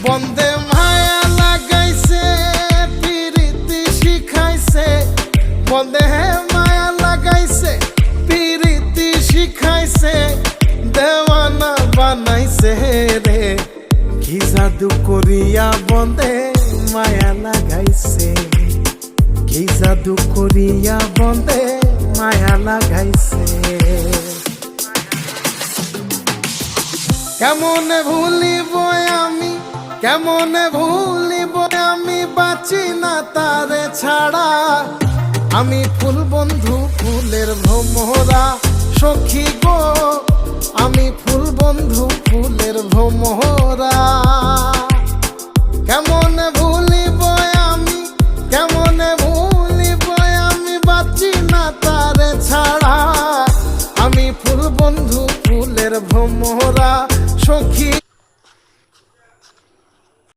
বন্দে মায়া লাগাইছে পিরিতি শিখাইছে, বন্দে মায়া লাগাইছে পিরিতি শিখাইছে, দেওয়ানা বানাইছে রে। কি জাদু করিয়া বন্দে মায়া লাগাইছে, কি জাদু করিয়া বন্দে মায়া লাগাইছে। কেমনে ভুলিব আমি, কেমনে ভুলিব আমি, বাঁচি না তারে ছাড়া। আমি ফুল বন্ধু ফুলের ভ্রমরা সখী গো, আমি ফুল বন্ধু ফুলের ভ্রমরা।